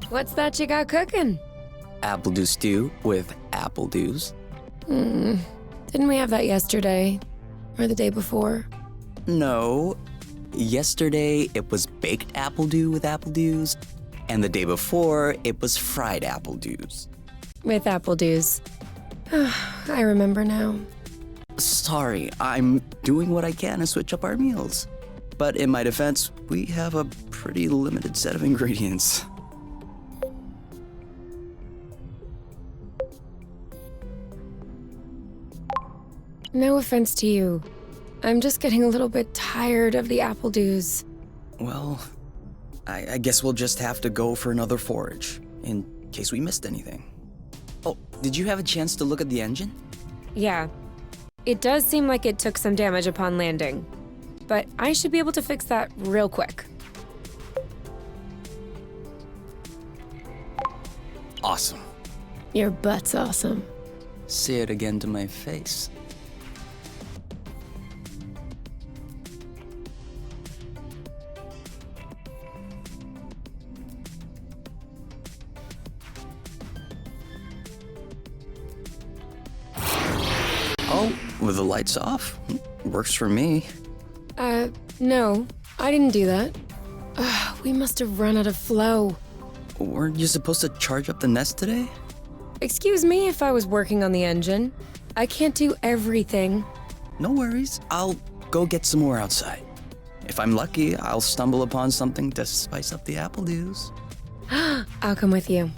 What's that you got cooking? Apple dew stew with apple dews. Didn't we have that yesterday? Or the day before? No. Yesterday, it was baked apple dew with apple dews. And the day before, it was fried apple dews. With apple dews. I remember now. Sorry, I'm doing what I can to switch up our meals. But in my defense, we have a pretty limited set of ingredients. No offense to you. I'm just getting a little bit tired of the apple dews. Well, I guess we'll just have to go for another forage, in case we missed anything. Oh, did you have a chance to look at the engine? Yeah. It does seem like it took some damage upon landing. But I should be able to fix that real quick. Awesome. Your butt's awesome. Say it again to my face. Oh, with the lights off? Works for me. No. I didn't do that. We must have run out of flow. Weren't you supposed to charge up the nest today? Excuse me if I was working on the engine. I can't do everything. No worries. I'll go get some more outside. If I'm lucky, I'll stumble upon something to spice up the apple dews. I'll come with you.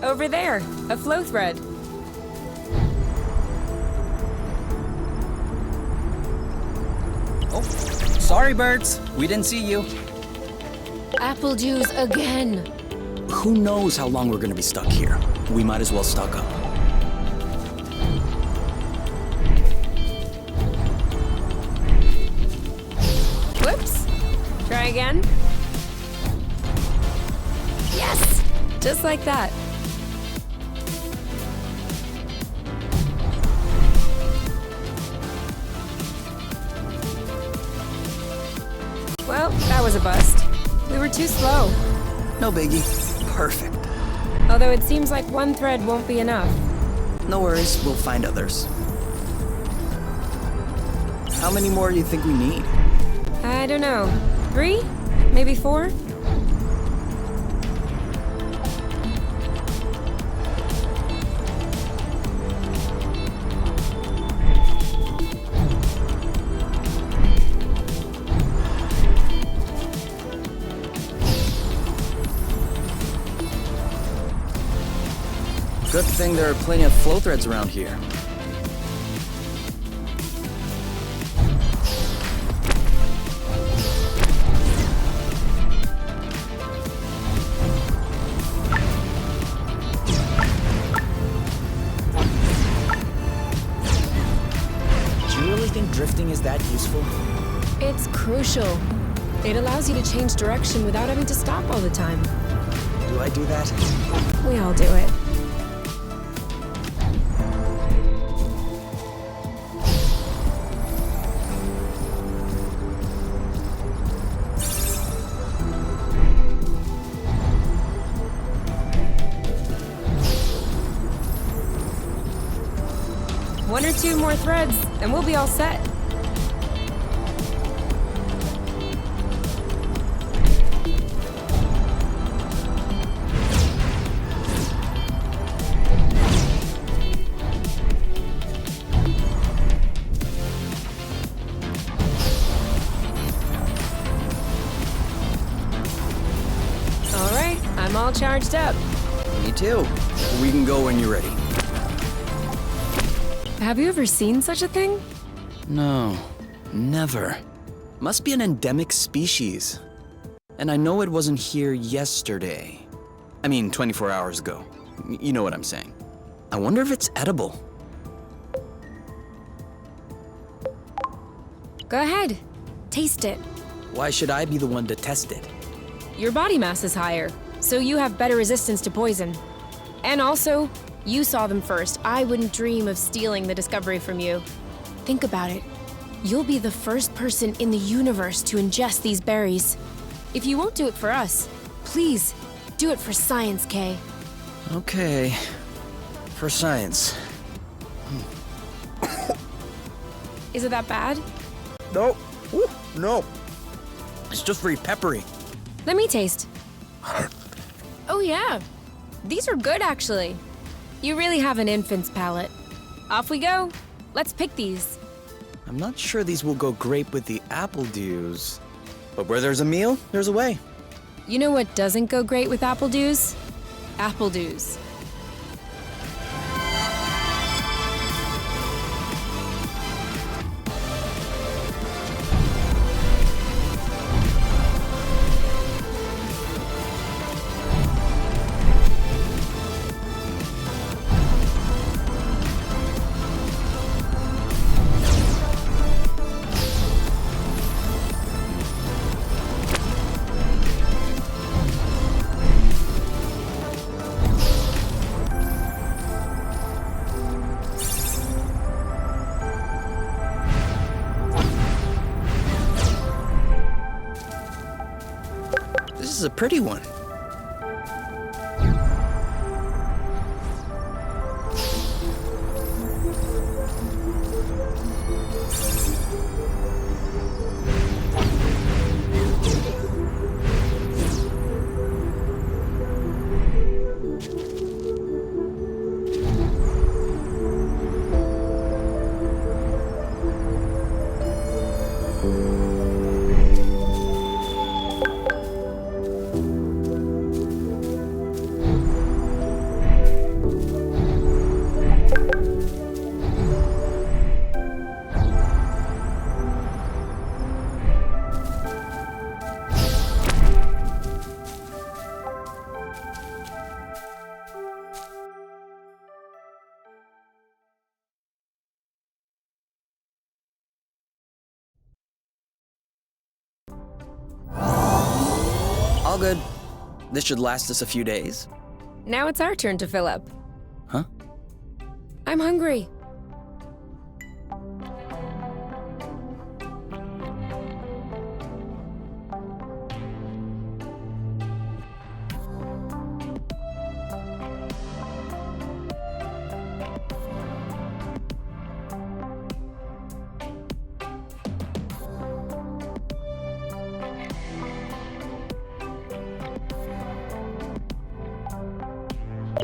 Over there, a flow thread. Oh, sorry, birds. We didn't see you. Apple dews again. Who knows how long we're gonna be stuck here? We might as well stock up. Whoops. Try again. Yes! Just like that. Well, that was a bust. We were too slow. No biggie. Perfect. Although it seems like one thread won't be enough. No worries, we'll find others. How many more do you think we need? I don't know. 3? Maybe 4? Good thing there are plenty of flow threads around here. Do you really think drifting is that useful? It's crucial. It allows you to change direction without having to stop all the time. Do I do that? We all do it. One or two more threads, and we'll be all set. all charged up. Me too. We can go when you're ready. Have you ever seen such a thing? No, never. Must be an endemic species. And I know it wasn't here yesterday. I mean, 24 hours ago. You know what I'm saying. I wonder if it's edible. Go ahead. Taste it. Why should I be the one to test it? Your body mass is higher, so you have better resistance to poison. And also, you saw them first. I wouldn't dream of stealing the discovery from you. Think about it. You'll be the first person in the universe to ingest these berries. If you won't do it for us, please do it for science, Kay. Okay. For science. Is it that bad? No. Ooh, no. It's just very peppery. Let me taste. Oh yeah, these are good actually. You really have an infant's palate. Off we go. Let's pick these. I'm not sure these will go great with the apple dews. But where there's a meal, there's a way. You know what doesn't go great with apple dews? Apple dews. This is a pretty one. All good. This should last us a few days. Now it's our turn to fill up. Huh? I'm hungry.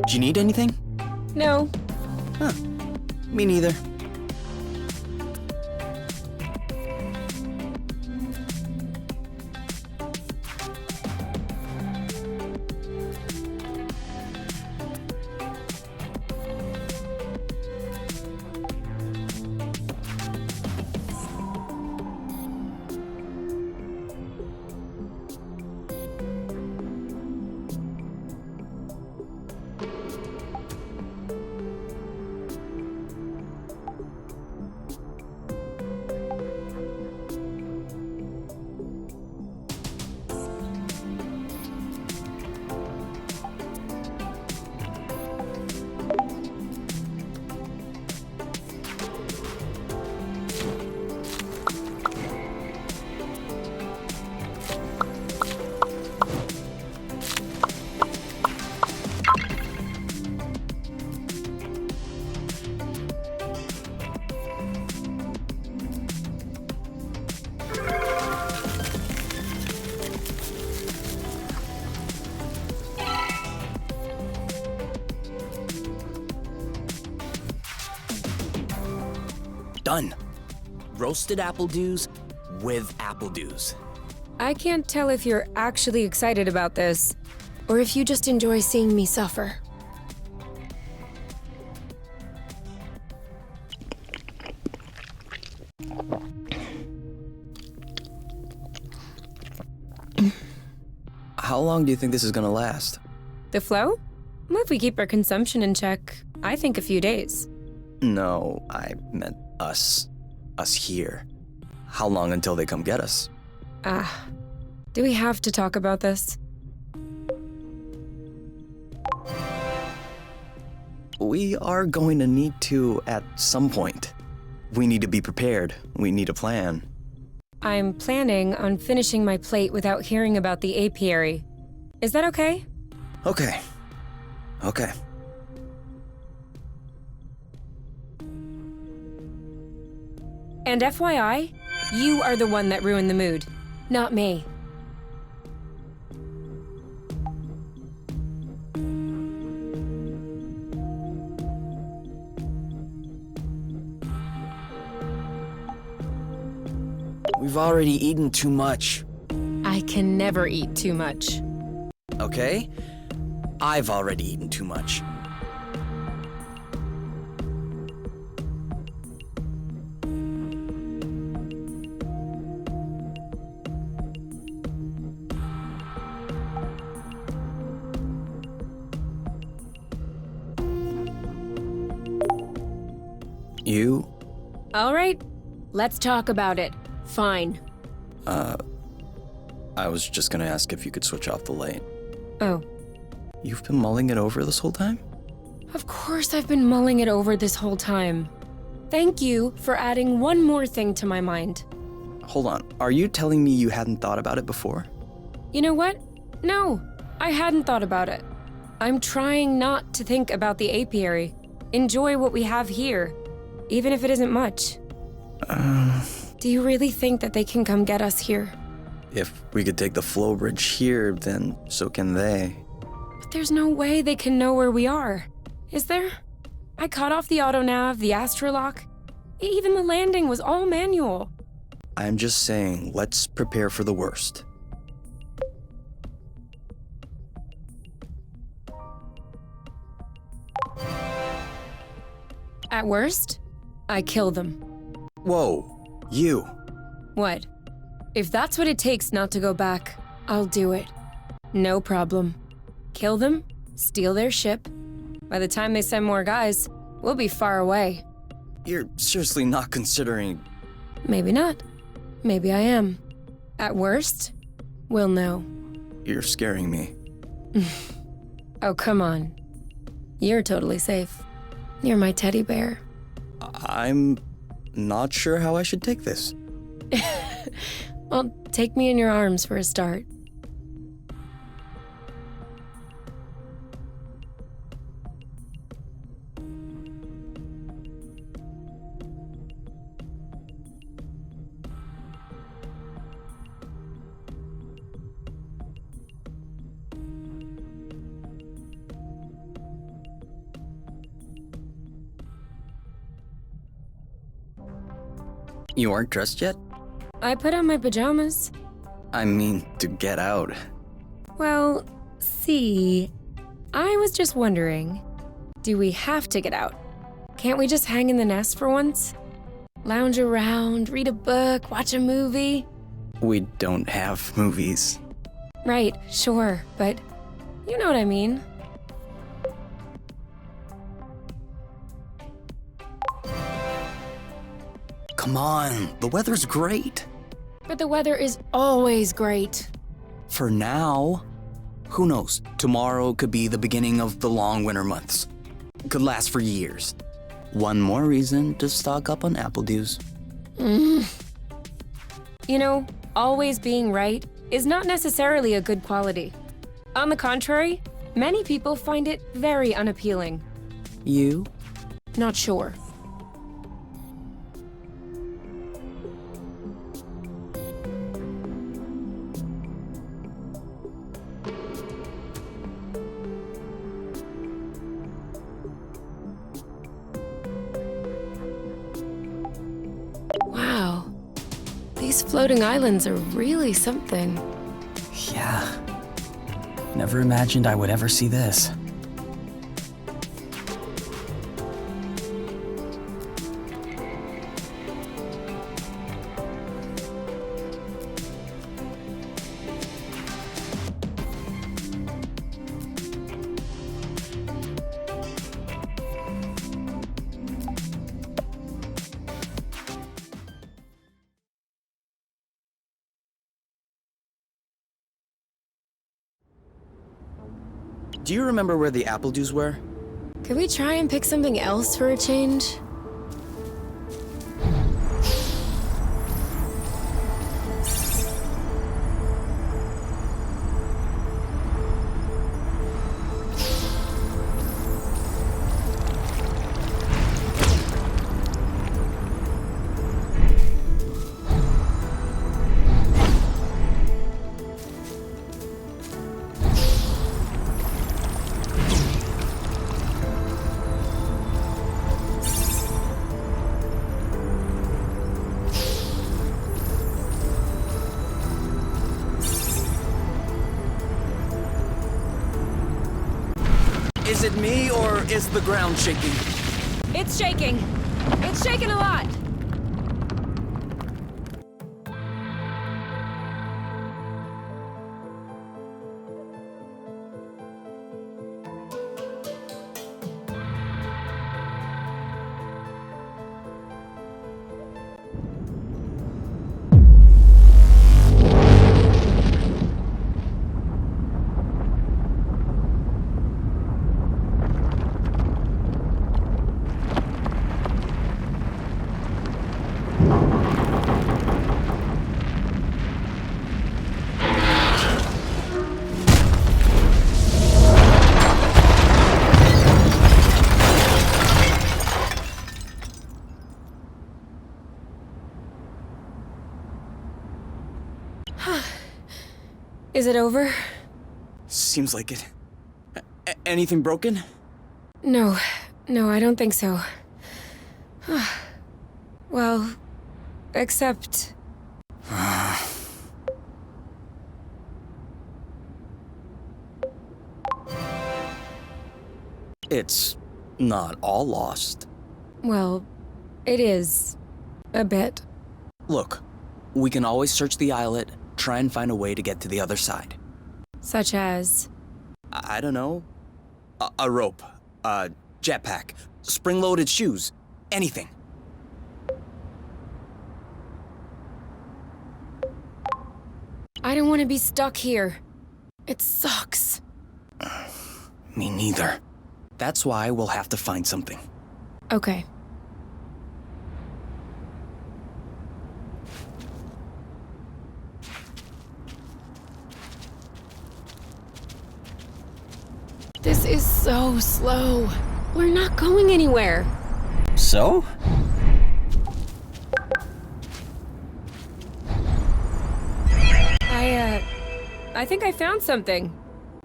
Do you need anything? No. Huh. Me neither. Done. Roasted apple dews with apple dews. I can't tell if you're actually excited about this, or if you just enjoy seeing me suffer. How long do you think this is gonna last? The flow? Well, if we keep our consumption in check, I think a few days. No, I meant us. Us here. How long until they come get us? Do we have to talk about this? We are going to need to at some point. We need to be prepared. We need a plan. I'm planning on finishing my plate without hearing about the apiary. Is that okay? Okay. Okay. And FYI, you are the one that ruined the mood, not me. We've already eaten too much. I can never eat too much. Okay? I've already eaten too much. You? All right, let's talk about it. Fine. I was just gonna ask if you could switch off the light. Oh, You've been mulling it over this whole time? of course I've been mulling it over this whole time. Thank you for adding one more thing to my mind. Hold on, are you telling me you hadn't thought about it before? You know what? No, I hadn't thought about it. I'm trying not to think about the apiary. Enjoy what we have here, even if it isn't much. Do you really think that they can come get us here? If we could take the flow bridge here, then so can they. But there's no way they can know where we are. Is there? I cut off the autonav, the astrolock. Even the landing was all manual. I'm just saying, let's prepare for the worst. At worst, I kill them. Whoa, you. What? If that's what it takes not to go back, I'll do it. No problem. Kill them, steal their ship. By the time they send more guys, we'll be far away. You're seriously not considering... Maybe not. Maybe I am. At worst, we'll know. You're scaring me. Oh, come on. You're totally safe. You're my teddy bear. I'm not sure how I should take this. Well, take me in your arms for a start. You aren't dressed yet? I put on my pajamas. I mean, to get out. Well, see, I was just wondering, do we have to get out? Can't we just hang in the nest for once? Lounge around, read a book, watch a movie? We don't have movies. Right, sure, but you know what I mean. Come on, the weather's great. But the weather is always great. For now. Who knows? Tomorrow could be the beginning of the long winter months. Could last for years. One more reason to stock up on apple dews. You know, always being right is not necessarily a good quality. On the contrary, many people find it very unappealing. You? Not sure. Wow. These floating islands are really something. Yeah. Never imagined I would ever see this. Do you remember where the apple juice were? Could we try and pick something else for a change? Is it me, or is the ground shaking? It's shaking. It's shaking a lot. Is it over? Seems like it. Anything broken? No, I don't think so. Well, except... It's not all lost. Well, it is. A bit. Look, we can always search the islet, try and find a way to get to the other side. Such as... I don't know. A rope, a jetpack, spring-loaded shoes, anything. I don't want to be stuck here. It sucks. Me neither. That's why we'll have to find something. Okay. This is so slow. We're not going anywhere. So? I think I found something.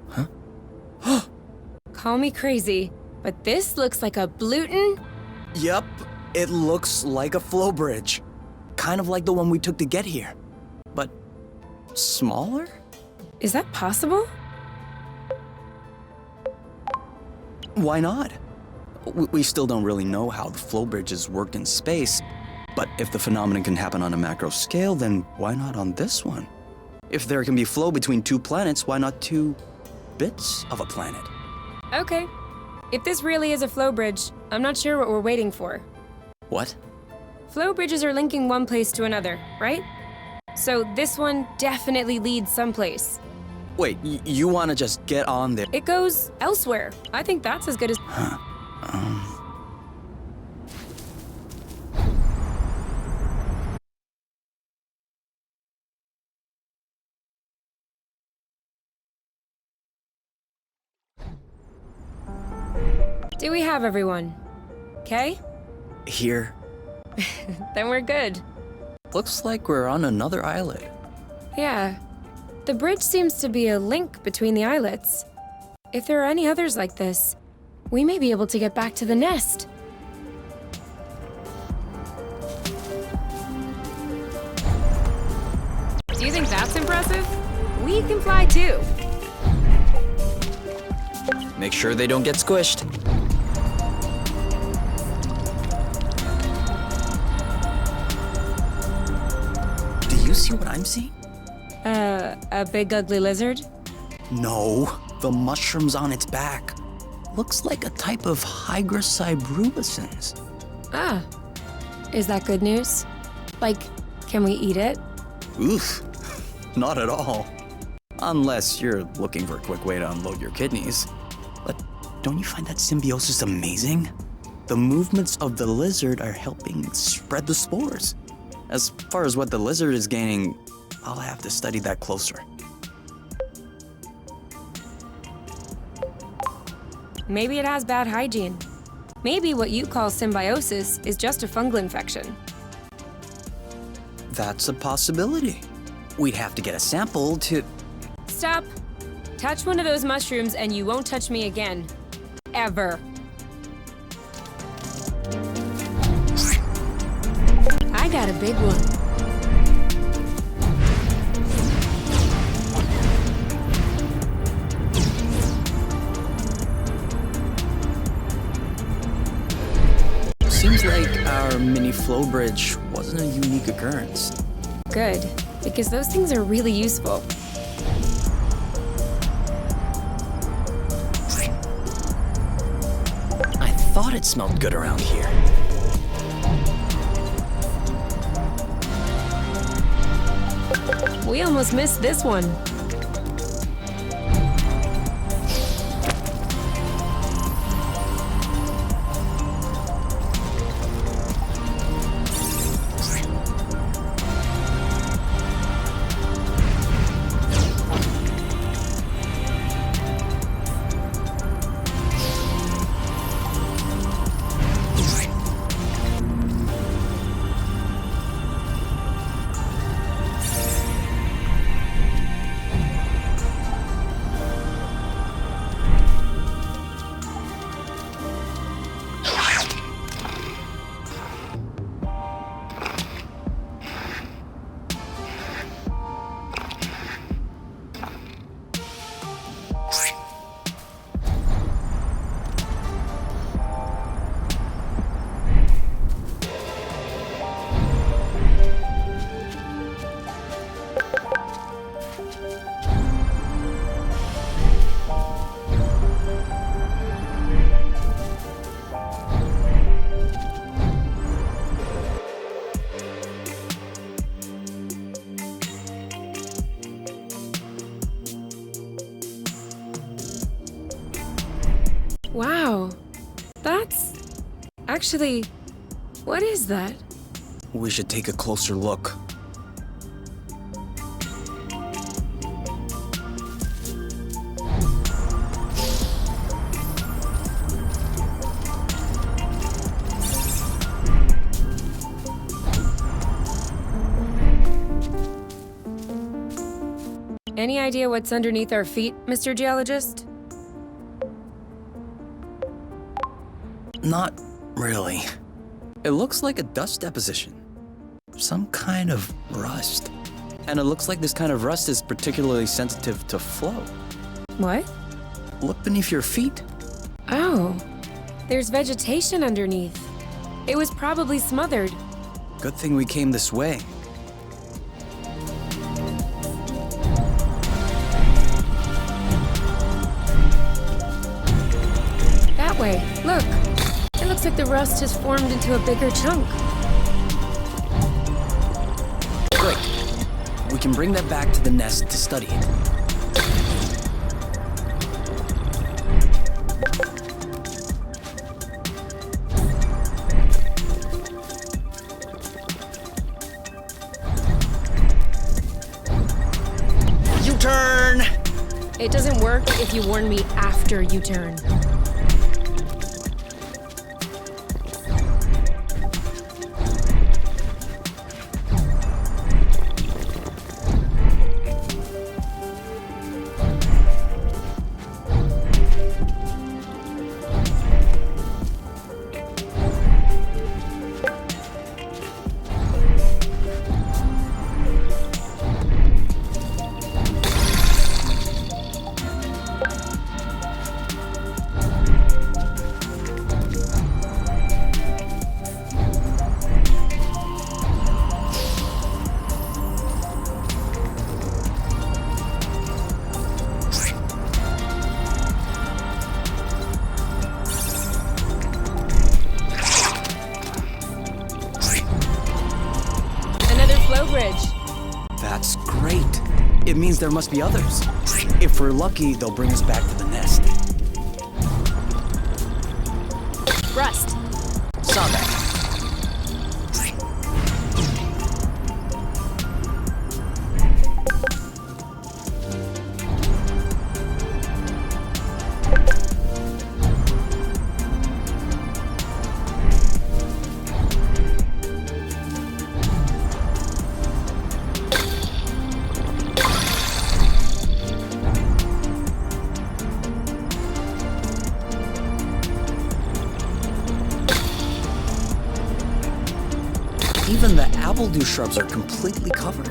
Huh? Call me crazy, but this looks like a Bluton. Yep, it looks like a flow bridge. Kind of like the one we took to get here. But smaller? Is that possible? Why not? We still don't really know how the flow bridges work in space, but if the phenomenon can happen on a macro scale, then why not on this one? If there can be flow between two planets, why not two bits of a planet? Okay. If this really is a flow bridge, I'm not sure what we're waiting for. What? Flow bridges are linking one place to another, right? So this one definitely leads someplace. Wait, you want to just get on there? It goes elsewhere. I think that's as good as... Huh. Do we have everyone? Okay? Here. Then we're good. Looks like we're on another islet. Yeah. The bridge seems to be a link between the islets. If there are any others like this, we may be able to get back to the nest. Do you think that's impressive? We can fly too. Make sure they don't get squished. Do you see what I'm seeing? A big ugly lizard? No, the mushrooms on its back. Looks like a type of hygroscybrubescens. Ah. Is that good news? Like, can we eat it? Oof, not at all. Unless you're looking for a quick way to unload your kidneys. But don't you find that symbiosis amazing? The movements of the lizard are helping spread the spores. As far as what the lizard is gaining, I'll have to study that closer. Maybe it has bad hygiene. Maybe what you call symbiosis is just a fungal infection. That's a possibility. We'd have to get a sample to... Stop. Touch one of those mushrooms and you won't touch me again. Ever. I got a big one. Seems like our mini flow bridge wasn't a unique occurrence. Good, because those things are really useful. I thought it smelled good around here. We almost missed this one. Wow. That's... Actually, what is that? We should take a closer look. Any idea what's underneath our feet, Mr. Geologist? Not really. It looks like a dust deposition. Some kind of rust. And it looks like this kind of rust is particularly sensitive to flow. What? Look beneath your feet. Oh, there's vegetation underneath. It was probably smothered. Good thing we came this way. That way, look. It looks like the rust has formed into a bigger chunk. Great. We can bring that back to the nest to study it. U-turn! It doesn't work if you warn me after you turn. snow bridge. That's great. It means there must be others. If we're lucky, they'll bring us back to the nest. Rust. Saw that. Even the appledew shrubs are completely covered.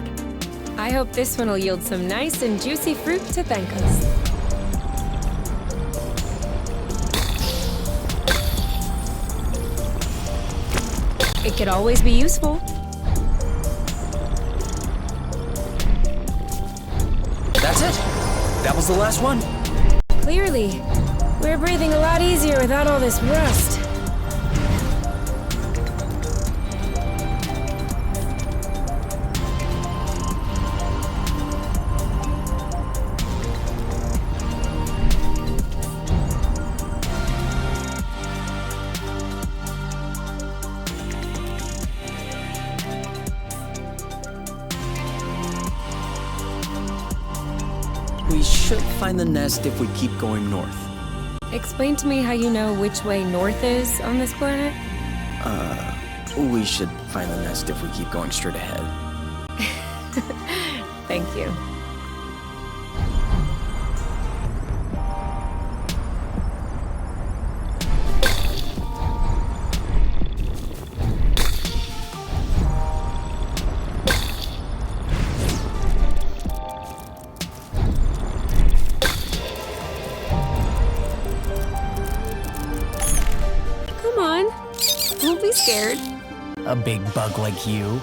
I hope this one will yield some nice and juicy fruit to thank us. It could always be useful. That's it. That was the last one. Clearly, we're breathing a lot easier without all this rust. We should find the nest if we keep going north. Explain to me how you know which way north is on this planet? We should find the nest if we keep going straight ahead. Thank you. Come on. Don't be scared. A big bug like you?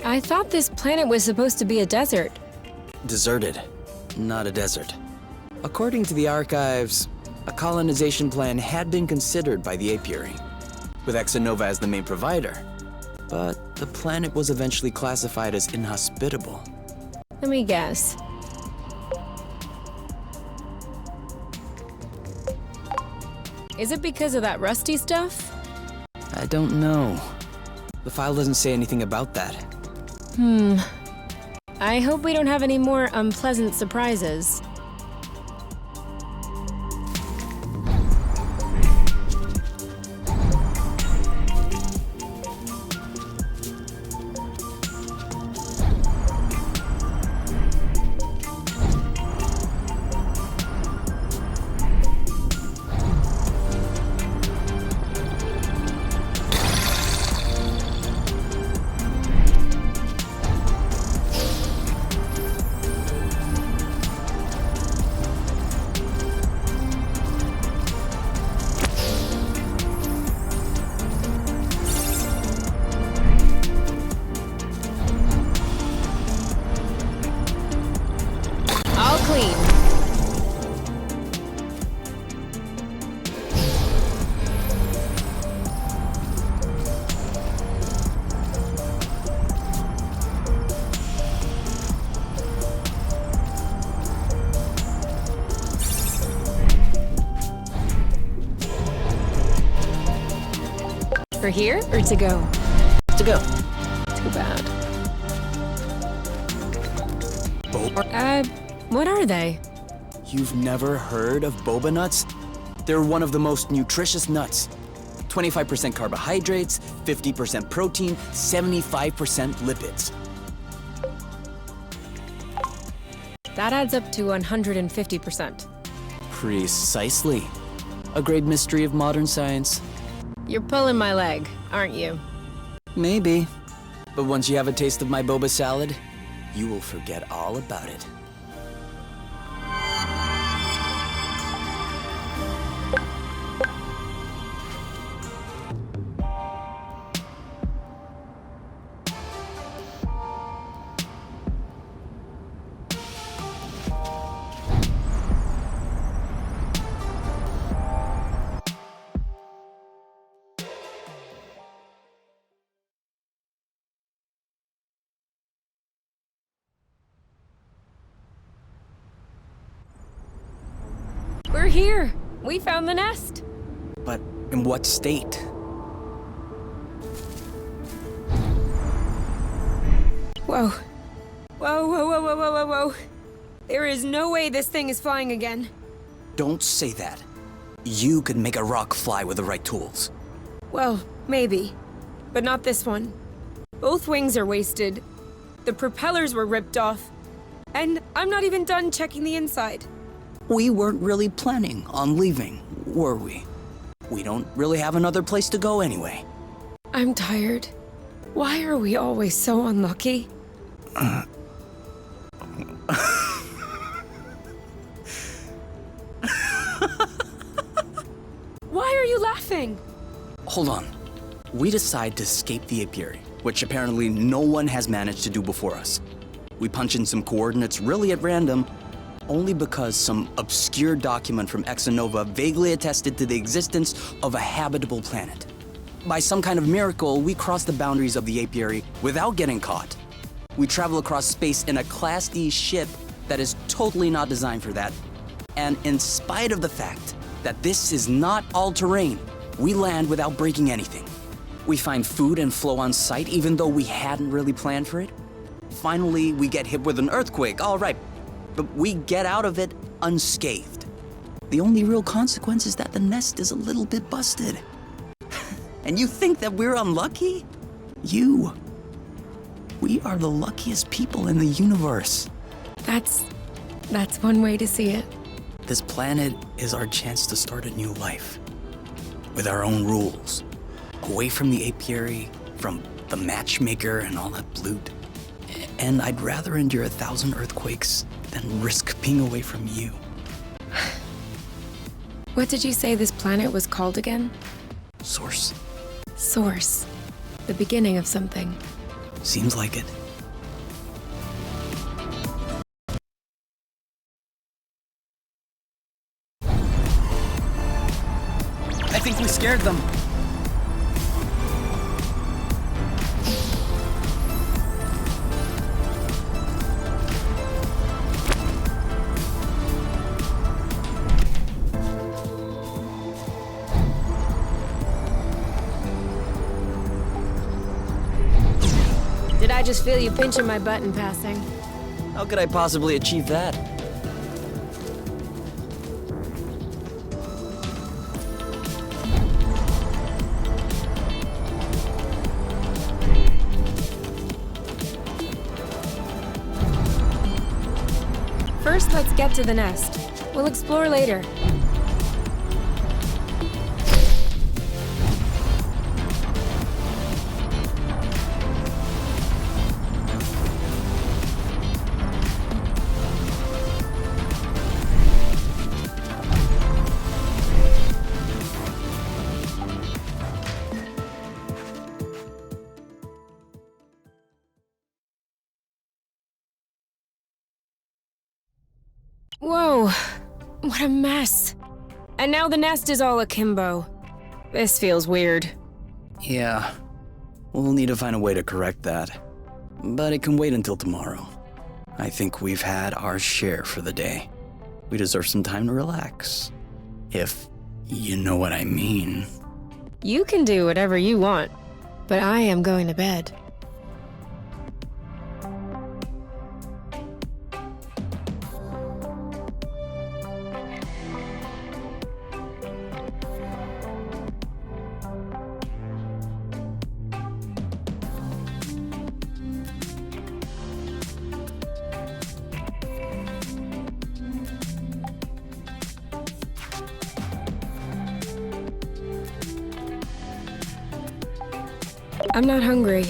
I thought this planet was supposed to be a desert. Deserted, not a desert. According to the archives, a colonization plan had been considered by the apiary, with Exonova as the main provider. But the planet was eventually classified as inhospitable. Let me guess. Is it because of that rusty stuff? I don't know. The file doesn't say anything about that. I hope we don't have any more unpleasant surprises. For here or to go? To go. Too bad. Boba? What are they? You've never heard of boba nuts? They're one of the most nutritious nuts. 25% carbohydrates, 50% protein, 75% lipids. That adds up to 150%. Precisely. A great mystery of modern science. You're pulling my leg, aren't you? Maybe. But once you have a taste of my boba salad, you will forget all about it. We're here! We found the nest! But in what state? Whoa. Whoa, whoa, whoa, whoa, whoa, whoa, whoa. There is no way this thing is flying again. Don't say that. You could make a rock fly with the right tools. Well, maybe. But not this one. Both wings are wasted. The propellers were ripped off. And I'm not even done checking the inside. We weren't really planning on leaving, were we? We don't really have another place to go anyway. I'm tired. Why are we always so unlucky? Why are you laughing? Hold on. We decide to escape the apiary, which apparently no one has managed to do before us. We punch in some coordinates really at random, only because some obscure document from Exonova vaguely attested to the existence of a habitable planet. By some kind of miracle, we cross the boundaries of the apiary without getting caught. We travel across space in a Class D ship that is totally not designed for that. And in spite of the fact that this is not all-terrain, we land without breaking anything. We find food and flow on site even though we hadn't really planned for it. Finally, we get hit with an earthquake, all right, but we get out of it unscathed. The only real consequence is that the nest is a little bit busted. And you think that we're unlucky? We are the luckiest people in the universe. That's one way to see it. This planet is our chance to start a new life. With our own rules. Away from the apiary, from the matchmaker and all that loot. And I'd rather endure 1,000 earthquakes than risk being away from you. What did you say this planet was called again? Source. Source. The beginning of something. Seems like it. I think we scared them. Did I just feel you pinching my butt in passing? How could I possibly achieve that? First, let's get to the nest. We'll explore later. Whoa, what a mess. And now the nest is all akimbo. This feels weird. Yeah, we'll need to find a way to correct that. But it can wait until tomorrow. I think we've had our share for the day. We deserve some time to relax. If you know what I mean. You can do whatever you want, but I am going to bed. I'm not hungry.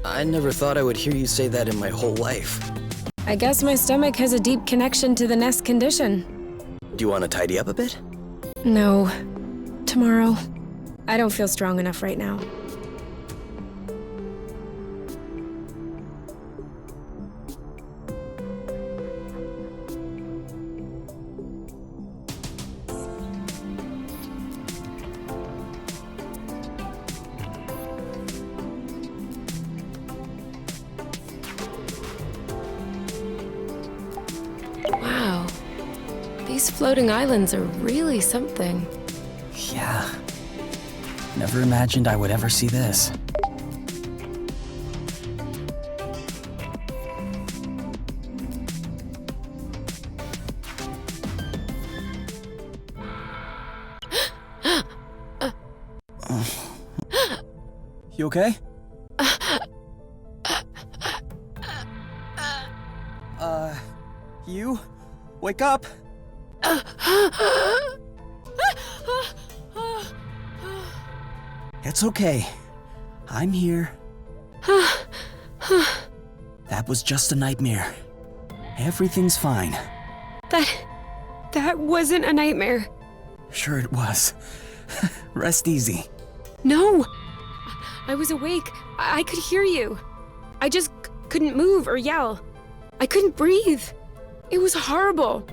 I never thought I would hear you say that in my whole life. I guess my stomach has a deep connection to the nest condition. Do you want to tidy up a bit? No. Tomorrow. I don't feel strong enough right now. Wow. These floating islands are really something. Yeah. Never imagined I would ever see this. You okay? You? Wake up! It's okay. I'm here. That was just a nightmare. Everything's fine. That wasn't a nightmare. Sure it was. Rest easy. No! I was awake. I could hear you. I just couldn't move or yell. I couldn't breathe. It was horrible.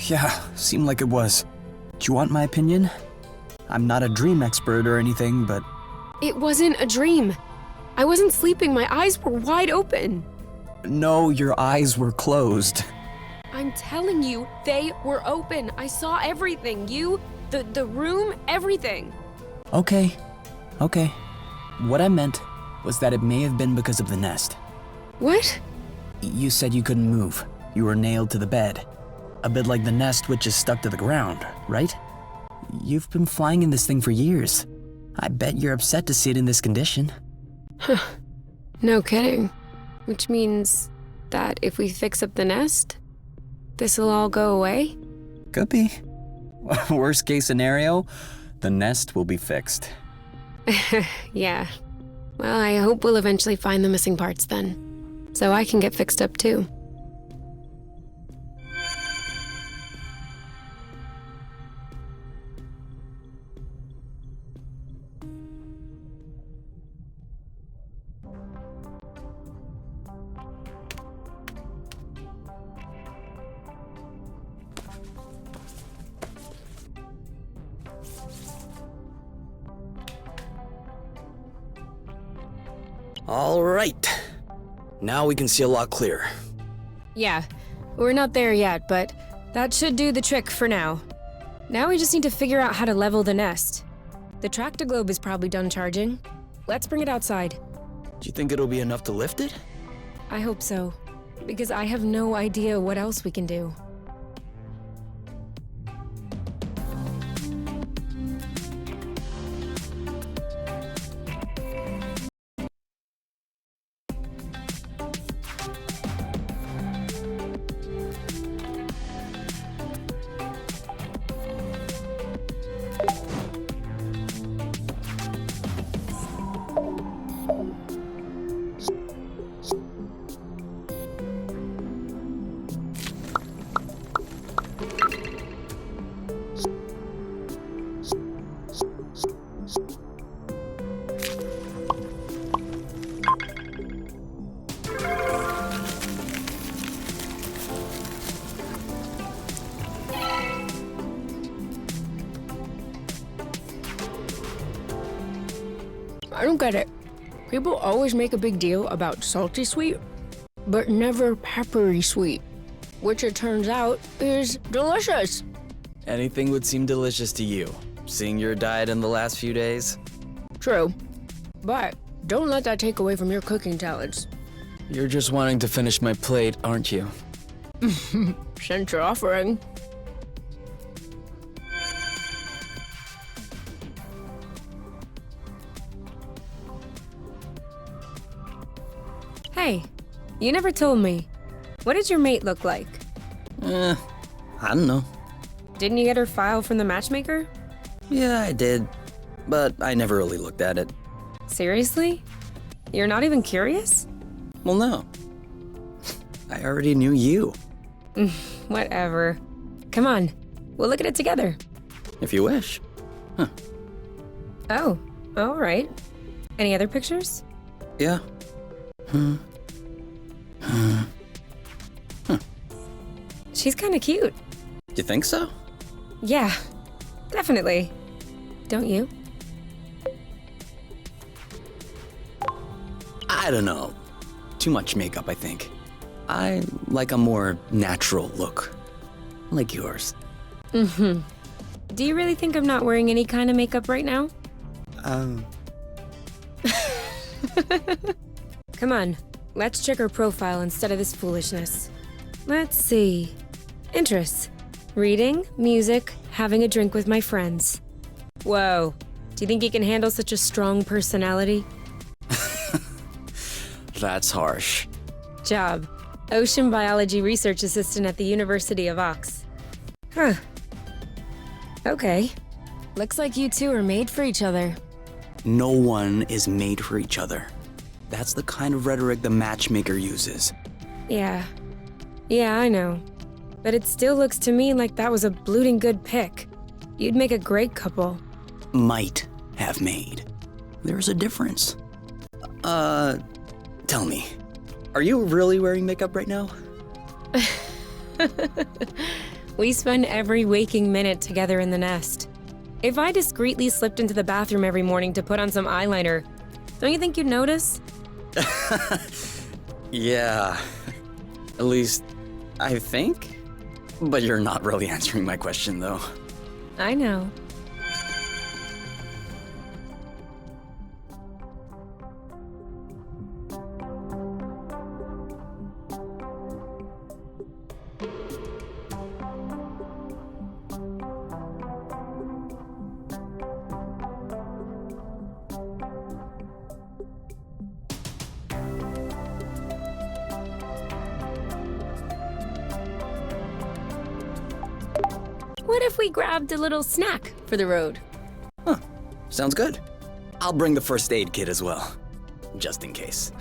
Yeah, seemed like it was. Do you want my opinion? I'm not a dream expert or anything, but... It wasn't a dream. I wasn't sleeping. My eyes were wide open. No, your eyes were closed. I'm telling you, they were open. I saw everything. You, the room, everything. Okay. What I meant was that it may have been because of the nest. What? You said you couldn't move. You were nailed to the bed. A bit like the nest which is stuck to the ground, right? You've been flying in this thing for years. I bet you're upset to see it in this condition. No kidding. Which means that if we fix up the nest, this'll all go away? Could be. Worst case scenario, the nest will be fixed. Yeah. Well, I hope we'll eventually find the missing parts then, so I can get fixed up too. All right. Now we can see a lot clearer. Yeah, we're not there yet, but that should do the trick for now. Now we just need to figure out how to level the nest. The tractoglobe is probably done charging. Let's bring it outside. Do you think it'll be enough to lift it? I hope so, because I have no idea what else we can do. I don't get it. People always make a big deal about salty sweet, but never peppery sweet, which it turns out is delicious. Anything would seem delicious to you, seeing your diet in the last few days. True. But don't let that take away from your cooking talents. You're just wanting to finish my plate, aren't you? Since you're offering. Hey, you never told me. What did your mate look like? I don't know. Didn't you get her file from the matchmaker? Yeah, I did. But I never really looked at it. Seriously? You're not even curious? Well, no. I already knew you. Whatever. Come on, we'll look at it together. If you wish. Huh. Oh, all right. Any other pictures? Yeah. She's kind of cute. You think so? Yeah, definitely. Don't you? I don't know. Too much makeup, I think. I like a more natural look. Like yours. Do you really think I'm not wearing any kind of makeup right now? Come on, let's check her profile instead of this foolishness. Let's see. Interests. Reading, music, having a drink with my friends. Whoa. Do you think you can handle such a strong personality? That's harsh. Job. Ocean biology research assistant at the University of Ox. Huh. Okay. Looks like you two are made for each other. No one is made for each other. That's the kind of rhetoric the matchmaker uses. Yeah. Yeah, I know. But it still looks to me like that was a blooting good pick. You'd make a great couple. Might have made. There's a difference. Tell me, are you really wearing makeup right now? We spend every waking minute together in the nest. If I discreetly slipped into the bathroom every morning to put on some eyeliner, don't you think you'd notice? Yeah. At least, I think. But you're not really answering my question, though. I know. What if we grabbed a little snack for the road? Huh. Sounds good. I'll bring the first aid kit as well. Just in case.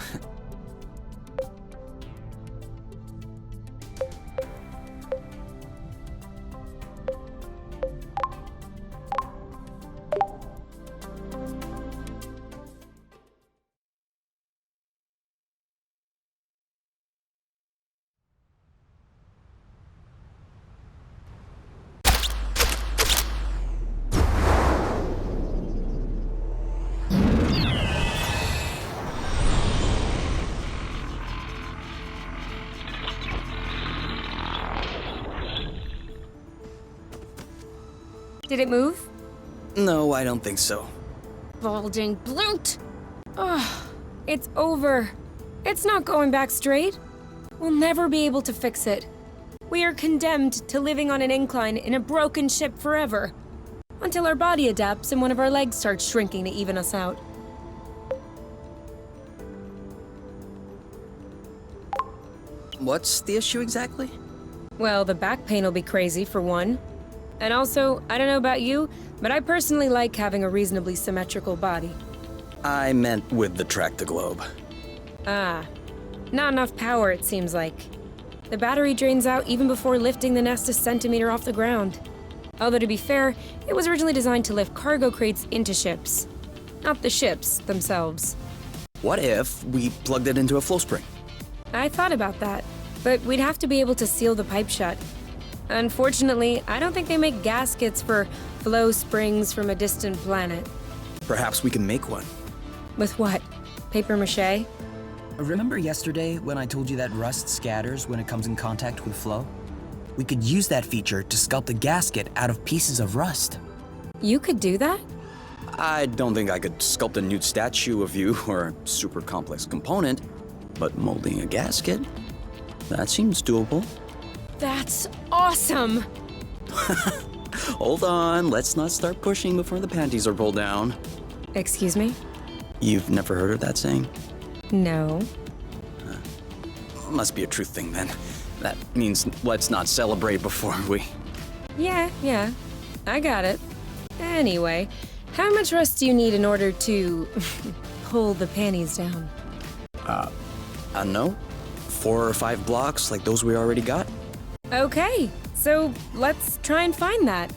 Did it move? No, I don't think so. Balding bloot! Ugh, it's over. It's not going back straight. We'll never be able to fix it. We are condemned to living on an incline in a broken ship forever. Until our body adapts and one of our legs starts shrinking to even us out. What's the issue exactly? Well, the back pain will be crazy, for one. And also, I don't know about you, but I personally like having a reasonably symmetrical body. I meant with the track to globe. Ah, not enough power, it seems like. The battery drains out even before lifting the nest a centimeter off the ground. Although to be fair, it was originally designed to lift cargo crates into ships, not the ships themselves. What if we plugged it into a flow spring? I thought about that, but we'd have to be able to seal the pipe shut. Unfortunately, I don't think they make gaskets for flow springs from a distant planet. Perhaps we can make one. With what? Paper mache? Remember yesterday when I told you that rust scatters when it comes in contact with flow? We could use that feature to sculpt a gasket out of pieces of rust. You could do that? I don't think I could sculpt a nude statue of you or a super complex component, but molding a gasket? That seems doable. That's awesome! Hold on, let's not start pushing before the panties are pulled down. Excuse me? You've never heard of that saying? No. Must be a truth thing then. That means let's not celebrate before we... Yeah, I got it. Anyway, how much rust do you need in order to pull the panties down? I don't know. 4 or 5 blocks like those we already got? Okay, so let's try and find that.